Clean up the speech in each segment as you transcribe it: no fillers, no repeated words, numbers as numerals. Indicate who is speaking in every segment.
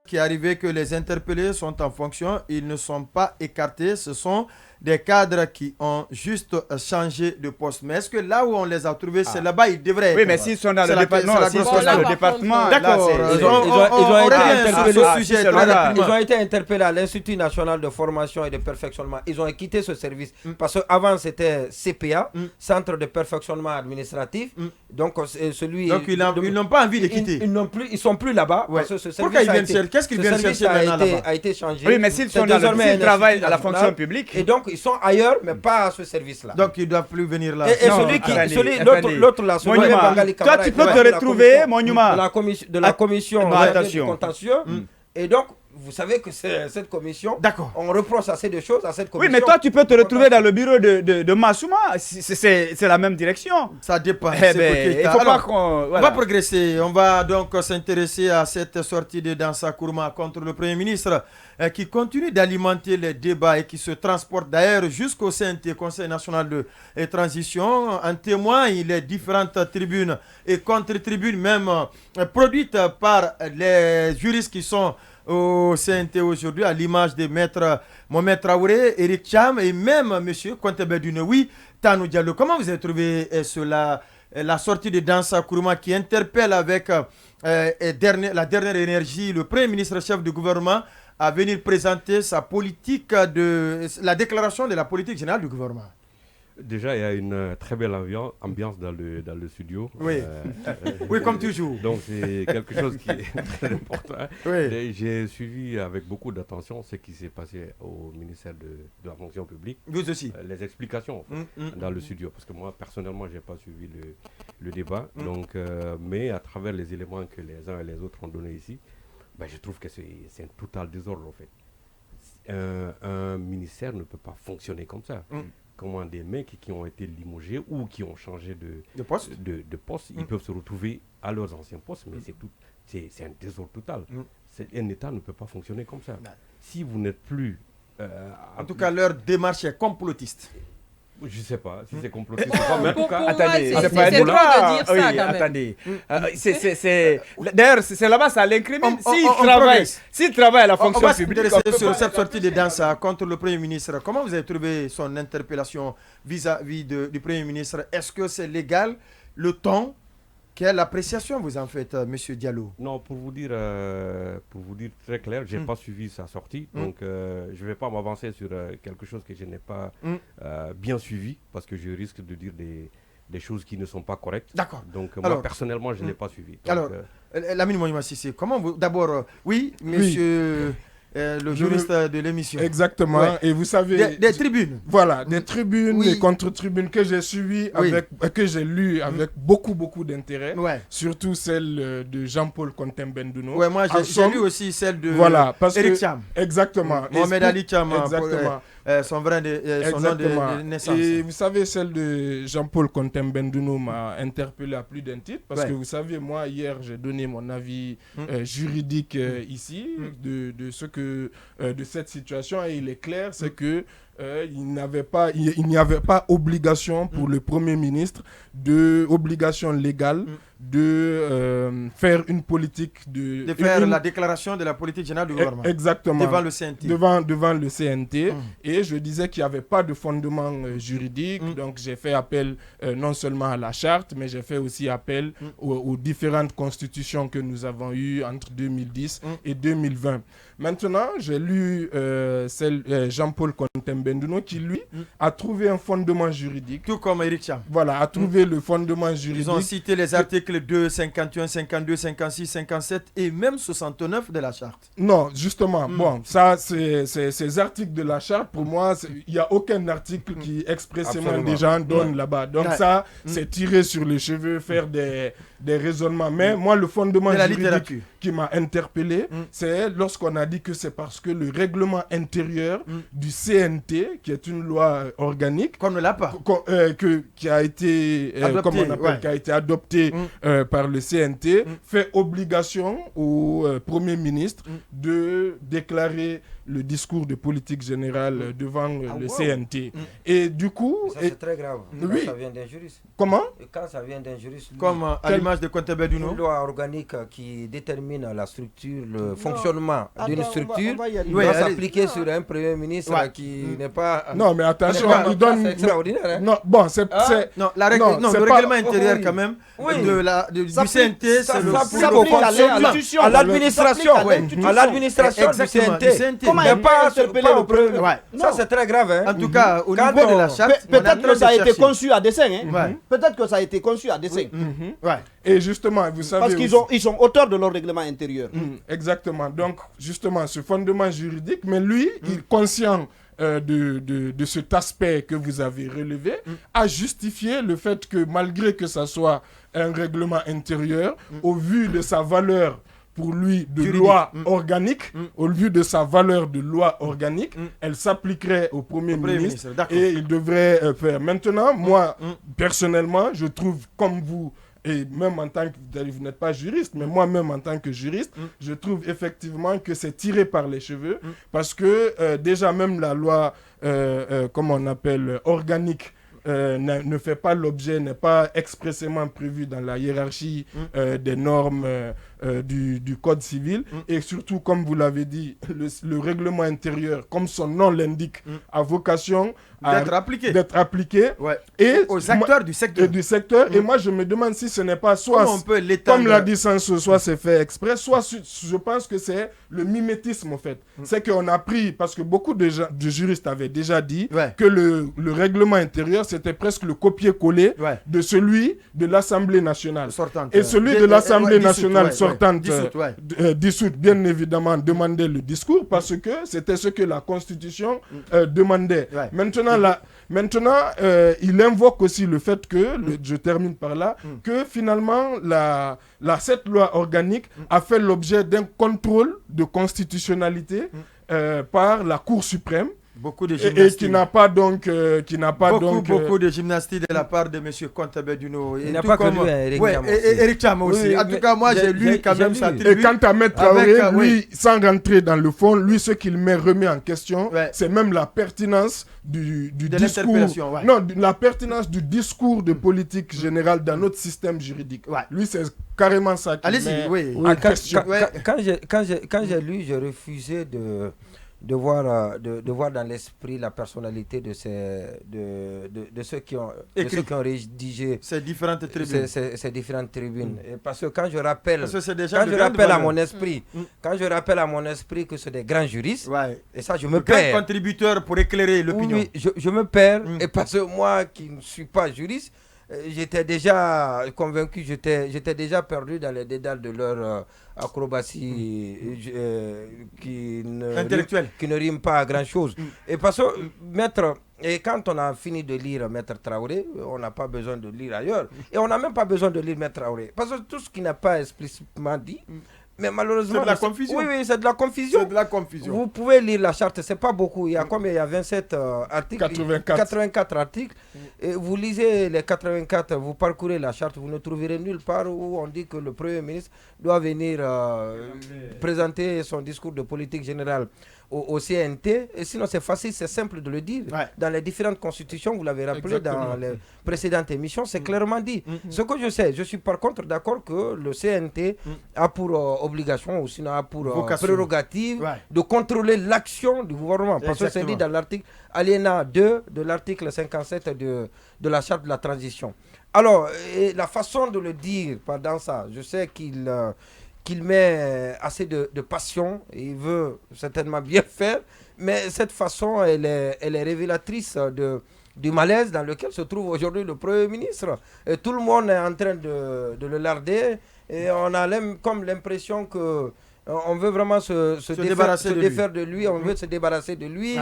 Speaker 1: qui est arrivé que les interpellés sont en fonction, ils ne sont pas écartés, ce sont des cadres qui ont juste changé de poste. Mais est-ce que là où on les a trouvés, c'est là-bas, ils devraient être?
Speaker 2: Oui, mais s'ils sont dans le département,
Speaker 1: d'accord,
Speaker 3: ils ont été interpellés à l'Institut national de formation et de perfectionnement. Ils ont quitté ce service parce qu'avant c'était CPA, Centre de perfectionnement administratif. Donc
Speaker 1: ils n'ont pas envie de quitter.
Speaker 3: Ils sont plus là-bas.
Speaker 1: Ouais.
Speaker 3: Parce que ce
Speaker 1: Pourquoi ils viennent chercher? Qu'est-ce qu'ils viennent chercher maintenant là-bas?
Speaker 3: a été changé.
Speaker 2: Oui, mais s'ils travaillent à la fonction publique.
Speaker 3: Et donc ils sont ailleurs, mais pas à ce service-là.
Speaker 1: Donc ils ne doivent plus venir là.
Speaker 3: Et l'autre là,
Speaker 2: toi tu peux te retrouver, Monument,
Speaker 3: de la commission de contentieux. Et donc, vous savez que cette commission, on reproche assez de choses à cette commission.
Speaker 2: Oui, mais toi, tu peux te retrouver dans le bureau de Massouma. C'est la même direction.
Speaker 1: Ça dépend.
Speaker 2: On
Speaker 1: va progresser. On va donc s'intéresser à cette sortie de Dansa Kourma contre le Premier ministre qui continue d'alimenter les débats et qui se transporte d'ailleurs jusqu'au CNT, Conseil national de transition. En témoignent les différentes tribunes et contre-tribunes même produites par les juristes qui sont au CNT aujourd'hui, à l'image de Maître Mohamed Traoré, Eric Cham et même M. Kontebe Dunoui, Tanou Diallo. Comment vous avez trouvé cela, la sortie de Dansa Kourma qui interpelle avec la dernière énergie le Premier ministre chef du gouvernement à venir présenter sa politique la déclaration de la politique générale du gouvernement?
Speaker 4: Déjà, il y a une très belle ambiance dans le studio.
Speaker 1: Oui, oui, comme toujours.
Speaker 4: Donc, c'est quelque chose qui est très important.
Speaker 1: Oui.
Speaker 4: J'ai suivi avec beaucoup d'attention ce qui s'est passé au ministère de la fonction publique.
Speaker 1: Vous aussi.
Speaker 4: Les explications dans le studio. Parce que moi, personnellement, je n'ai pas suivi le débat. Donc, mais à travers les éléments que les uns et les autres ont donnés ici, je trouve que c'est un total désordre, en fait. Un ministère ne peut pas fonctionner comme ça. Comment des mecs qui ont été limogés ou qui ont changé de poste, ils peuvent se retrouver à leurs anciens postes, mais c'est un désordre total. Un État ne peut pas fonctionner comme ça. Si vous n'êtes plus...
Speaker 1: en tout cas, leur démarche est complotiste.
Speaker 4: Je ne sais pas si c'est complotiste ou pas, mais en tout cas...
Speaker 2: Attendez,
Speaker 5: c'est pas un droit de dire ça, quand même.
Speaker 2: Attendez. D'ailleurs, c'est là-bas, ça l'incrimine. S'il travaille à la fonction publique...
Speaker 1: On va s'intéresser sur cette sortie de Dansa contre le Premier ministre. Comment vous avez trouvé son interpellation vis-à-vis du Premier ministre? Est-ce que c'est légal, le ton? Quelle appréciation vous en faites, M. Diallo?
Speaker 4: Non, pour vous dire très clair, je n'ai pas suivi sa sortie, donc je ne vais pas m'avancer sur quelque chose que je n'ai pas bien suivi, parce que je risque de dire des choses qui ne sont pas correctes.
Speaker 1: D'accord.
Speaker 4: Donc moi, personnellement, je ne l'ai pas suivi. Donc,
Speaker 1: alors, Lamine Monument Sissé, comment vous... D'abord, oui, monsieur... le juriste de l'émission.
Speaker 6: Exactement. Ouais. Et vous savez...
Speaker 1: Des tribunes.
Speaker 6: Voilà, des tribunes et contre-tribunes que j'ai suivies, que j'ai lues avec beaucoup d'intérêt. Ouais. Surtout celle de Jean-Paul Contem-Bendouno.
Speaker 1: Ouais, moi j'ai lu aussi celle de Eric Cham.
Speaker 6: Exactement.
Speaker 1: Mohamed Ali Cham.
Speaker 6: Exactement.
Speaker 1: Son nom de naissance.
Speaker 6: Et vous savez, celle de Jean-Paul Contem-Bendouno m'a interpellé à plus d'un titre. Parce que vous savez, moi, hier, j'ai donné mon avis juridique ici de ce que de cette situation, et il est clair, c'est que il n'y avait pas obligation pour le Premier ministre, obligation légale de faire une politique de
Speaker 1: faire la déclaration de la politique générale du gouvernement.
Speaker 6: Exactement.
Speaker 1: Devant le CNT.
Speaker 6: Devant le CNT. Et je disais qu'il n'y avait pas de fondement juridique. Donc j'ai fait appel non seulement à la charte, mais j'ai fait aussi appel aux différentes constitutions que nous avons eues entre 2010 et 2020. Maintenant, j'ai lu Jean-Paul Contem-Bendouno qui, lui, a trouvé un fondement juridique.
Speaker 1: Tout comme Eric Cham.
Speaker 6: Voilà, a trouvé le fondement juridique.
Speaker 1: Ils ont cité les articles 2, 51, 52, 56, 57 et même 69 de la charte.
Speaker 6: Non, justement, bon, ça, ces articles de la charte, pour moi, il n'y a aucun article qui expressément des gens donnent là-bas. Donc ça, c'est tirer sur les cheveux, faire des raisonnements. Mais moi, le fondement juridique qui m'a interpellé, c'est lorsqu'on a dit que c'est parce que le règlement intérieur du CNT, qui est une loi organique,
Speaker 1: qu'on ne l'a pas,
Speaker 6: qui a été adopté par le CNT, fait obligation au Premier ministre de déclarer le discours de politique générale devant le CNT. Et du coup...
Speaker 3: Ça, c'est très grave.
Speaker 6: Oui.
Speaker 3: Quand ça vient d'un juriste.
Speaker 6: Comment?
Speaker 3: Et quand ça vient d'un juriste.
Speaker 1: Comme à l'image de Contabé Duno.
Speaker 3: Une loi organique qui détermine la structure, le fonctionnement d'une structure
Speaker 1: doit
Speaker 3: s'appliquer sur un Premier ministre qui n'est pas...
Speaker 6: Non, mais attention, il donne...
Speaker 3: C'est extraordinaire. Hein?
Speaker 6: Non, bon, c'est...
Speaker 1: Non, le règlement intérieur quand même du CNT, c'est le
Speaker 3: fonctionnement. À l'administration, à l'administration du CNT.
Speaker 2: Comment interpeller le Premier ministre?
Speaker 3: Ça, c'est très grave. Hein?
Speaker 1: En tout cas, au niveau de la charte...
Speaker 2: Peut-être que ça a été conçu à dessein. Peut-être que ça a été conçu à dessein.
Speaker 6: Et justement, vous savez...
Speaker 2: Parce qu'ils sont auteurs de leur règlement intérieur.
Speaker 6: Exactement. Donc, justement, ce fondement juridique, mais lui, il est conscient de cet aspect que vous avez relevé, a justifié le fait que malgré que ça soit un règlement intérieur, au vu de sa valeur pour lui de loi organique, au vu de sa valeur de loi organique, elle s'appliquerait au Premier ministre et il devrait faire. Maintenant, moi, personnellement, je trouve comme vous, et même en tant que, vous n'êtes pas juriste, mais moi-même en tant que juriste, je trouve effectivement que c'est tiré par les cheveux, parce que déjà même la loi, comment on appelle, organique, ne fait pas l'objet, n'est pas expressément prévu dans la hiérarchie des normes du Code civil. Et surtout, comme vous l'avez dit, le règlement intérieur, comme son nom l'indique, a vocation d'être appliqué et
Speaker 1: aux acteurs du secteur.
Speaker 6: Et moi, je me demande si ce n'est pas soit, comme l'a dit Sanso, soit c'est fait exprès, soit je pense que c'est le mimétisme, en fait. C'est qu'on a pris, parce que beaucoup de juristes avaient déjà dit que le règlement intérieur, c'était presque le copier-coller de celui de l'Assemblée nationale. Et celui de l'Assemblée nationale sortante, dissoute, bien évidemment, demandait le discours parce que c'était ce que la Constitution demandait. Maintenant, il invoque aussi le fait que, je termine par là, que finalement, cette loi organique a fait l'objet d'un contrôle de constitutionnalité par la Cour suprême.
Speaker 1: Beaucoup de gymnastique.
Speaker 6: Et qui n'a pas donc...
Speaker 1: beaucoup de gymnastique de la part de M. Contabé Duno.
Speaker 3: Il n'a pas connu
Speaker 1: Eric Cham aussi. En tout cas, moi, j'ai lu quand même sa tribune.
Speaker 6: Et quant à Maître Traoré, lui, sans rentrer dans le fond, lui, ce qu'il remet en question, c'est même la pertinence du discours... Non, la pertinence du discours de politique générale dans notre système juridique. Lui, c'est carrément ça qu'il met en question.
Speaker 3: Quand j'ai lu, j'ai refusé de voir dans l'esprit la personnalité de ceux qui ont rédigé
Speaker 1: ces différentes
Speaker 3: tribunes. Et parce que quand je rappelle à mon esprit que c'est des grands juristes, et ça je me perds.
Speaker 1: Contributeur pour éclairer l'opinion.
Speaker 3: Oui, je me perds, et parce que moi qui ne suis pas juriste, j'étais déjà convaincu, j'étais déjà perdu dans les dédales de leur acrobatie qui ne rime pas à grand chose. Et parce que et quand on a fini de lire Maître Traoré, on n'a pas besoin de lire ailleurs. Et on n'a même pas besoin de lire Maître Traoré. Parce que tout ce qui n'a pas explicitement dit, mais malheureusement...
Speaker 1: C'est de la confusion.
Speaker 3: Oui, c'est de la confusion.
Speaker 1: C'est de la confusion.
Speaker 3: Vous pouvez lire la charte, c'est pas beaucoup. Il y a combien? Il y a 27 articles. 84 articles. Et vous lisez les 84, vous parcourez la charte, vous ne trouverez nulle part où on dit que le Premier ministre doit venir présenter son discours de politique générale au CNT. Et sinon, c'est facile, c'est simple de le dire. Dans les différentes constitutions, vous l'avez rappelé dans les précédentes émissions, c'est clairement dit. Ce que je sais, je suis par contre d'accord que le CNT a pour obligation, ou sinon a pour prérogative de contrôler l'action du gouvernement. Parce que c'est dit dans l'article alinéa 2 de l'article 57 de la charte de la transition. Alors, et la façon de le dire pendant ça, je sais qu'il met assez de passion, et il veut certainement bien faire, mais cette façon, elle est révélatrice du malaise dans lequel se trouve aujourd'hui le Premier ministre. Et tout le monde est en train de le larder, et on a comme l'impression que on veut vraiment se défaire de lui, on veut se débarrasser de lui.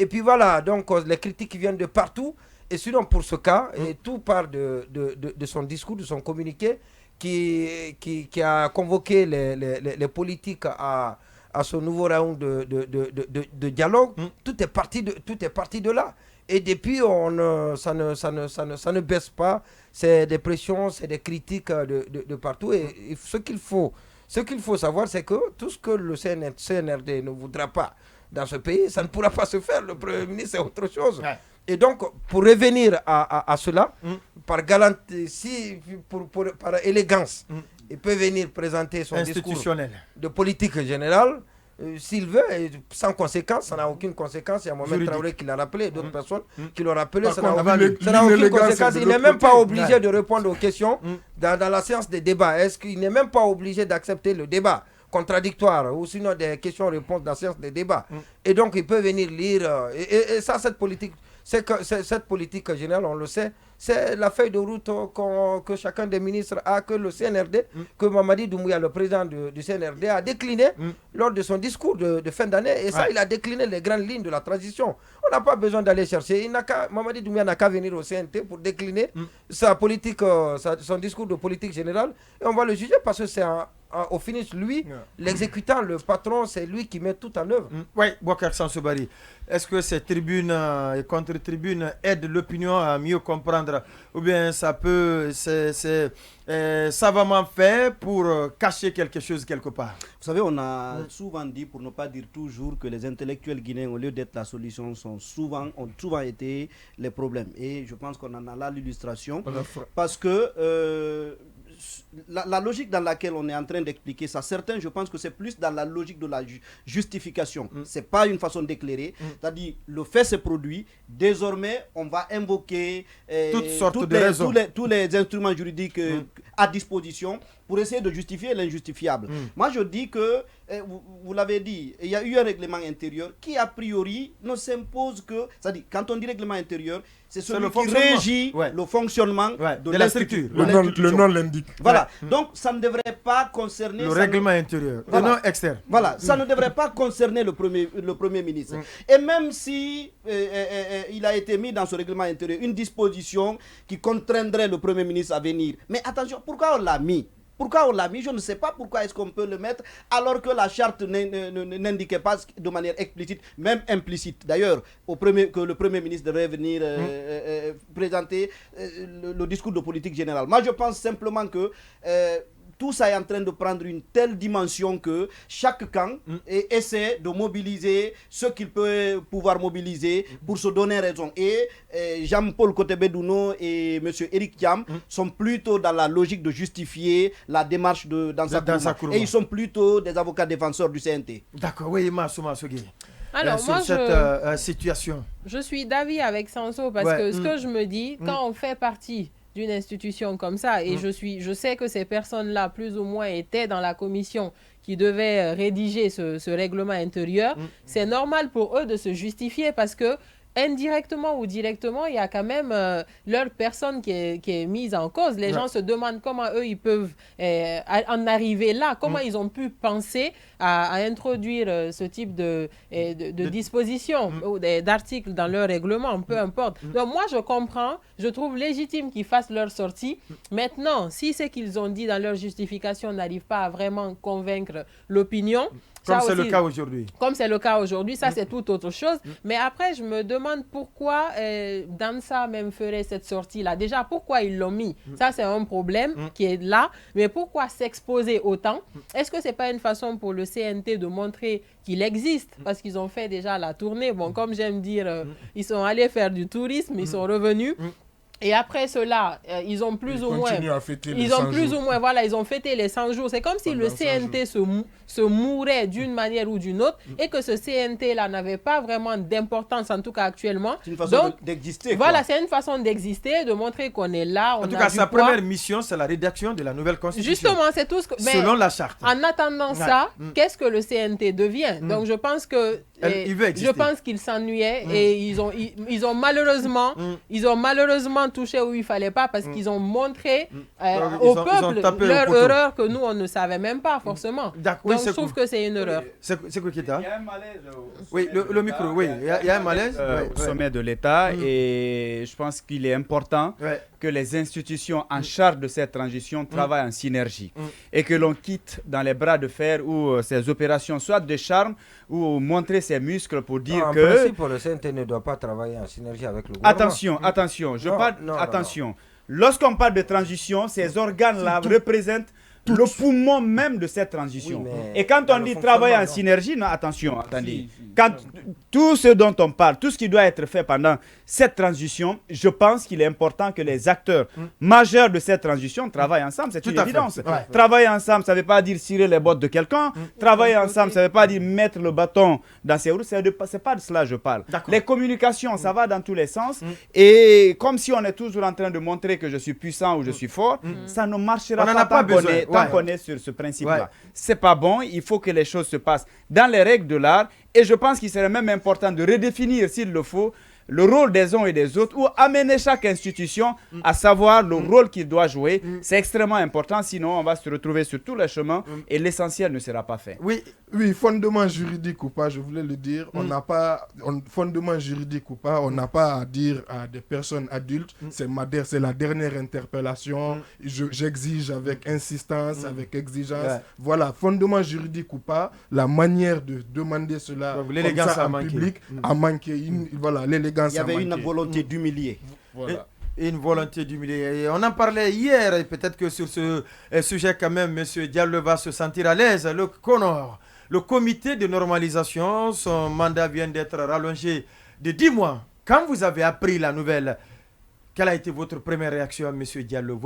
Speaker 3: Et puis voilà, donc les critiques viennent de partout, et sinon pour ce cas, et tout part de son discours, de son communiqué, qui a convoqué les politiques à ce nouveau round de dialogue. Tout est parti de là. Et depuis, ça ne baisse pas. C'est des pressions, c'est des critiques de partout. Et ce qu'il faut savoir, c'est que tout ce que le CNRD ne voudra pas dans ce pays, ça ne pourra pas se faire. Le Premier ministre, c'est autre chose. Ouais. Et donc, pour revenir à cela, par galanterie, par élégance, il peut venir présenter son discours de politique générale. S'il veut, sans conséquence, ça n'a aucune conséquence. Il y a Mohamed Traoré qui l'a rappelé, d'autres personnes qui l'ont rappelé. Ça n'a aucune conséquence. Il n'est même pas obligé de répondre aux questions dans la séance des débats. Est-ce qu'il n'est même pas obligé d'accepter le débat contradictoire ou sinon des questions-réponses dans la séance des débats. Et donc, il peut venir lire. Et ça, cette politique générale, on le sait, c'est la feuille de route que chacun des ministres a, que le CNRD, que Mamadi Doumbouya, le président du CNRD, a décliné lors de son discours de fin d'année. Et ça, il a décliné les grandes lignes de la transition. On n'a pas besoin d'aller chercher. Mamadi Doumbouya n'a qu'à venir au CNT pour décliner son discours de politique générale. Et on va le juger parce que c'est au finish, lui, l'exécutant, le patron, c'est lui qui met tout en œuvre.
Speaker 1: Oui, Boubacar Sansobari, est-ce que ces tribunes et contre-tribunes aident l'opinion à mieux comprendre, ou bien ça peut, c'est savamment fait pour cacher quelque chose quelque part?
Speaker 7: Vous savez, on a souvent dit, pour ne pas dire toujours, que les intellectuels guinéens, au lieu d'être la solution, ont souvent été les problèmes. Et je pense qu'on en a là l'illustration, parce que la logique dans laquelle on est en train d'expliquer ça, certains, je pense que c'est plus dans la logique de la justification. C'est pas une façon d'éclairer. C'est-à-dire, le fait se produit. Désormais, on va invoquer tous les instruments juridiques à disposition pour essayer de justifier l'injustifiable. Moi, je dis que, vous l'avez dit, il y a eu un règlement intérieur qui, a priori, ne s'impose que... C'est-à-dire, quand on dit règlement intérieur, c'est celui qui régit le fonctionnement de la structure.
Speaker 6: Le nom l'indique.
Speaker 7: Voilà. Donc, ça ne devrait pas concerner...
Speaker 1: Le règlement intérieur, le nom externe.
Speaker 7: Voilà. Ça ne devrait pas concerner le Premier ministre. Et même si il a été mis dans ce règlement intérieur une disposition qui contraindrait le Premier ministre à venir. Mais attention, pourquoi on l'a mis? Pourquoi on l'a mis? Je ne sais pas pourquoi est-ce qu'on peut le mettre alors que la charte n'indiquait pas de manière explicite, même implicite d'ailleurs, que le Premier ministre devrait venir présenter le discours de politique générale. Moi je pense simplement que tout ça est en train de prendre une telle dimension que chaque camp essaie de mobiliser ce qu'il peut pouvoir mobiliser pour se donner raison. Et Jean-Paul Kotebedouno et M. Eric Thiam sont plutôt dans la logique de justifier la démarche dans sa cour. Et ils sont plutôt des avocats défenseurs du CNT.
Speaker 1: D'accord, oui, Massouma Sogui.
Speaker 5: Alors,
Speaker 1: sur cette situation.
Speaker 5: Je suis d'avis avec Sanso parce que ce que je me dis, quand on fait partie d'une institution comme ça, et je sais que ces personnes-là, plus ou moins, étaient dans la commission qui devait rédiger ce règlement intérieur, c'est normal pour eux de se justifier parce que indirectement ou directement, il y a quand même leur personne qui est mise en cause. Les gens se demandent comment eux, ils peuvent en arriver là, comment ils ont pu penser à introduire ce type de dispositions ou d'articles dans leur règlement, peu importe. Donc moi, je comprends, je trouve légitime qu'ils fassent leur sortie. Maintenant, si ce qu'ils ont dit dans leur justification n'arrive pas à vraiment convaincre l'opinion,
Speaker 1: comme c'est le cas aujourd'hui.
Speaker 5: Comme c'est le cas aujourd'hui, ça c'est tout autre chose. Mais après, je me demande pourquoi Dansa même ferait cette sortie-là. Déjà, pourquoi ils l'ont mis? Ça, c'est un problème qui est là. Mais pourquoi s'exposer autant? Est-ce que c'est pas une façon pour le CNT de montrer qu'il existe? Parce qu'ils ont fait déjà la tournée. Bon, comme j'aime dire, ils sont allés faire du tourisme, ils sont revenus. Et après cela, ils ont plus ou moins... Ils ont fêté les 100 jours. C'est comme si le CNT se mourait d'une manière ou d'une autre et que ce CNT-là n'avait pas vraiment d'importance, en tout cas actuellement.
Speaker 7: C'est une façon d'exister.
Speaker 5: Voilà, c'est une façon d'exister, de montrer qu'on est là.
Speaker 1: En tout cas, sa première mission, c'est la rédaction de la nouvelle constitution.
Speaker 5: Justement, c'est tout ce que...
Speaker 1: Selon la charte.
Speaker 5: En attendant ça, qu'est-ce que le CNT devient? Donc, je pense que... je pense qu'ils s'ennuyaient et ils ont malheureusement touché où il fallait pas parce qu'ils ont montré au peuple leur erreur que nous on ne savait même pas forcément. Donc je trouve que c'est une erreur.
Speaker 1: C'est quoi qui est là?
Speaker 2: Il y a un malaise.
Speaker 1: Oui, le micro, oui. Il y a un malaise
Speaker 2: au sommet de l'État et je pense qu'il est important que les institutions en charge de cette transition travaillent en synergie et que l'on quitte dans les bras de fer ou ces opérations soit de charme ou montrer ses muscles pour dire que...
Speaker 3: En principe, le CNT ne doit pas travailler en synergie avec le gouvernement.
Speaker 2: Attention, je parle... Attention, lorsqu'on parle de transition, ces organes-là représentent le poumon même de cette transition. Et quand on dit travailler en synergie, non, attention, attendez. Quand tout ce dont on parle, tout ce qui doit être fait pendant cette transition, je pense qu'il est important que les acteurs majeurs de cette transition travaillent ensemble. C'est une évidence. Travailler ensemble, ça ne veut pas dire cirer les bottes de quelqu'un. Travailler ensemble, ça ne veut pas dire mettre le bâton dans ses roues. C'est pas de cela que je parle. Les communications, ça va dans tous les sens. Et comme si on est toujours en train de montrer que je suis puissant ou je suis fort, ça ne marchera pas tant qu'on est sur ce principe-là. C'est pas bon. Il faut que les choses se passent dans les règles de l'art. Et je pense qu'il serait même important de redéfinir, s'il le faut, le rôle des uns et des autres, ou amener chaque institution à savoir le rôle qu'il doit jouer. C'est extrêmement important, sinon on va se retrouver sur tous les chemins et l'essentiel ne sera pas fait.
Speaker 6: Oui, fondement juridique ou pas, je voulais le dire, on n'a pas, fondement juridique ou pas, on n'a pas à dire à des personnes adultes, c'est la dernière interpellation, j'exige avec insistance, avec exigence. Voilà, fondement juridique ou pas, la manière de demander cela en public a manqué. Voilà, l'élégance.
Speaker 7: Il y avait une volonté d'humilier.
Speaker 6: Voilà.
Speaker 1: Une volonté d'humilier. Et on en parlait hier, et peut-être que sur ce sujet quand même, M. Diallo va se sentir à l'aise. Le CONOR, le comité de normalisation, son mandat vient d'être rallongé de 10 mois. Quand vous avez appris la nouvelle, quelle a été votre première réaction, M. Diallo?